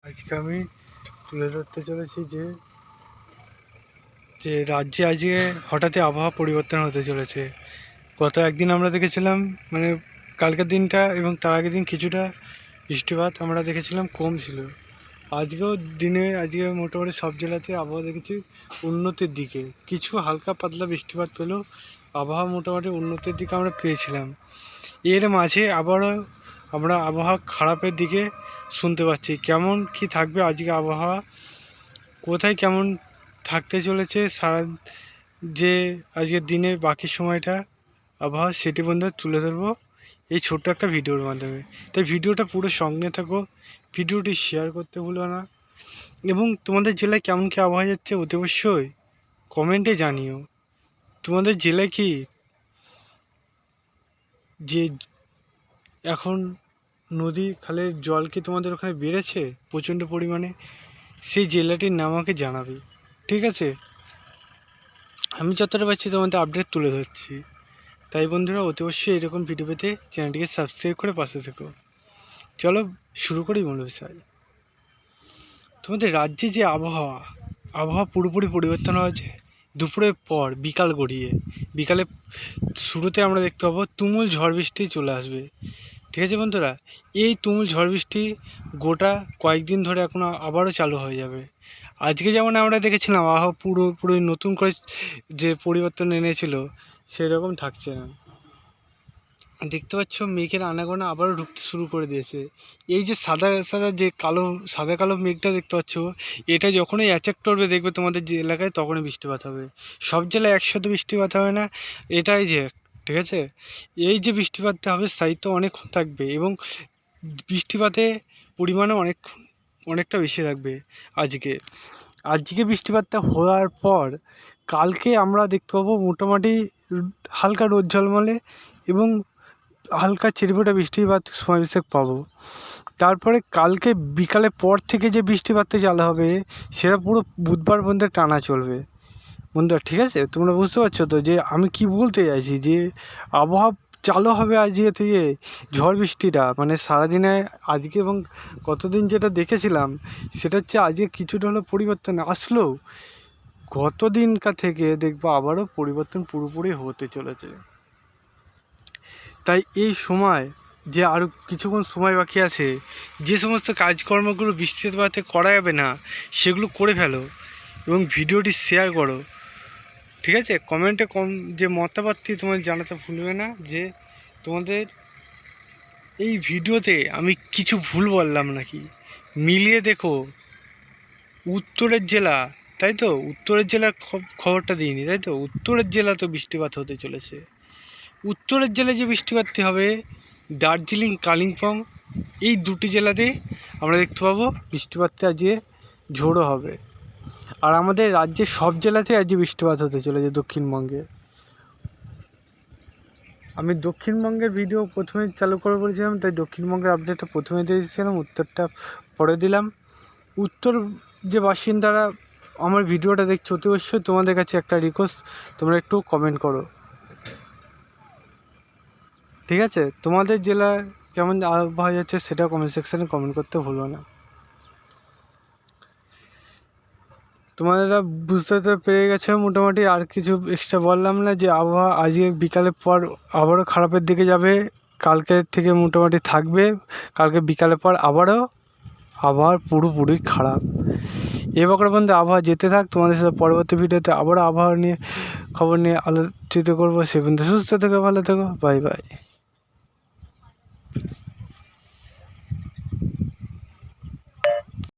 আজকে আমি তুলে ধরতে চলেছি যে যে রাজ্যে আজকে হঠাৎই আবহাওয়া পরিবর্তন হতে চলেছে। গত একদিন আমরা দেখেছিলাম মানে কালকের দিনটা এবং তার আগের দিন কিছুটা বৃষ্টিপাত আমরা দেখেছিলাম কম ছিল। আজকেও দিনে আজকে মোটামুটি সব জেলাতে আবহাওয়া দেখেছি উন্নতির দিকে, কিছু হালকা পাতলা বৃষ্টিপাত পেলেও আবহাওয়া মোটামুটি উন্নতির দিকে আমরা পেয়েছিলাম। এর মাঝে আবারও আমরা আবহাওয়া খারাপের দিকে শুনতে পাচ্ছি। কেমন কি থাকবে আজকে আবহাওয়া, কোথায় কেমন থাকতে চলেছে সারা যে আজকের দিনে বাকি সময়টা আবহাওয়া, সেটি বন্ধু তুলে ধরবো এই ছোট্ট একটা ভিডিওর মাধ্যমে। তাই ভিডিওটা পুরো সঙ্গে থাকো, ভিডিওটি শেয়ার করতে ভুলো না এবং তোমাদের জেলায় কেমন কি আবহাওয়া যাচ্ছে অতি অবশ্যই কমেন্টে জানিও। তোমাদের জেলায় কি যে এখন নদী খালের জল কি তোমাদের ওখানে বেড়েছে প্রচণ্ড পরিমাণে, সেই জেলাটির নাম আমাকে জানাবে, ঠিক আছে? আমি যতটা পারছি তোমাদের আপডেট তুলে ধরছি। তাই বন্ধুরা অতি অবশ্যই এরকম ভিডিও পেতে চ্যানেলটিকে সাবস্ক্রাইব করে পাশে থেকো। চলো শুরু করি মূল বিষয়। তোমাদের রাজ্যে যে আবহাওয়া পুরোপুরি পরিবর্তন হয়েছে দুপুরের পর বিকাল গড়িয়ে। বিকালে শুরুতে আমরা দেখতে পাবো তুমুল ঝড় বৃষ্টি চলে আসবে, ঠিক আছে বন্ধুরা? এই তুমুল ঝড় বৃষ্টি গোটা কয়েকদিন ধরে এখন আবারও চালু হয়ে যাবে। আজকে যেমন আমরা দেখেছিলাম আবহাওয়া পুরোপুরি নতুন করে যে পরিবর্তন এনেছিল সেরকম থাকছে না। দেখতে পাচ্ছ মেঘের আনাগোনা আবারও ঢুকতে শুরু করে দিয়েছে। এই যে সাদা সাদা যে সাদা কালো মেঘটা দেখতে পাচ্ছ, এটা যখনই অ্যাটাক করবে দেখবে তোমাদের যে এলাকায়, তখনই বৃষ্টিপাত হবে। সব জেলায় একসাথে বৃষ্টিপাত হবে না, এটাই যে, ঠিক আছে? এই যে বৃষ্টিপাতটা হবে স্থায়িত্ব অনেকক্ষণ থাকবে এবং বৃষ্টিপাতে পরিমাণও অনেকটা বেশি থাকবে। আজকে বৃষ্টিপাতটা হওয়ার পর কালকে আমরা দেখতে পাবো মোটামুটি হালকা রোদ ঝলমলে এবং হালকা চিরফোঁটা বৃষ্টিপাত সময় বিশেষ পাবো। তারপরে কালকে বিকালের পর থেকে যে বৃষ্টিপাতটা চালু হবে সেটা পুরো বুধবার পর্যন্ত টানা চলবে বন্ধুরা, ঠিক আছে? তোমরা বুঝতে পারছো তো যে আমি কি বলতে চাইছি, যে আবহাওয়া চালু হবে আজকে থেকে ঝড় বৃষ্টিটা, মানে সারাদিনে আজকে এবং গতদিন যেটা দেখেছিলাম সেটা হচ্ছে আজকে কিছুটা হলেও পরিবর্তন আসলেও গত দিনকার থেকে দেখবো আবারও পরিবর্তন পুরোপুরি হতে চলেছে। তাই এই সময় যে আরও কিছুক্ষণ সময় বাকি আছে, যে সমস্ত কাজকর্মগুলো বৃষ্টিপাতে করা যাবে না সেগুলো করে ফেলো এবং ভিডিওটি শেয়ার করো, ঠিক আছে? কমেন্টে যে মতামতটি তোমার জানাতে ভুলবে না যে তোমাদের এই ভিডিওতে আমি কিছু ভুল বললাম নাকি। মিলিয়ে দেখো উত্তরের জেলা, তাই তো? উত্তরের জেলার খবরটা দিইনি, তাই তো? উত্তরের জেলা তো বৃষ্টিপাত হতে চলেছে। উত্তরের জেলায় যে বৃষ্টিপাতটি হবে দার্জিলিং, কালিম্পং এই দুটি জেলাতে আমরা দেখতে পাবো বৃষ্টিপাতটা আজকে ঝোড়ো হবে। আর আমাদের রাজ্যের সব জেলাতে আজকে বৃষ্টিপাত হতে চলেছে দক্ষিণবঙ্গে। আমি দক্ষিণবঙ্গের ভিডিও প্রথমে চালু করে বলেছিলাম, তাই দক্ষিণবঙ্গের আপডেটটা প্রথমে দিয়েছিলাম, উত্তরটা পরে দিলাম। উত্তর যে বাসিন্দারা আমার ভিডিওটা দেখছো অতি অবশ্যই তোমাদের কাছে একটা রিকোয়েস্ট, তোমরা একটু কমেন্ট করো, ঠিক আছে? তোমাদের জেলায় কেমন আবহাওয়া যাচ্ছে সেটা কমেন্ট সেকশানে কমেন্ট করতে ভুলো না। তোমরা বুঝতে তো পেরে গেছো মোটামুটি, আর কিছু এক্সট্রা বললাম না। যে আবহাওয়া আজকে বিকালের পর আবারও খারাপের দিকে যাবে, কালকে থেকে মোটামুটি থাকবে, কালকে বিকালের পর আবারও আবহাওয়া পুরোপুরি খারাপ। এবার পর্যন্ত আবহাওয়া যেতে থাক, তোমাদের সাথে পরবর্তী ভিডিওতে আবারও আবহাওয়া নিয়ে খবর নিয়ে আলোচিত করবো। সে পর্যন্ত সুস্থ থেকো, ভালো থেকো, বাই বাই।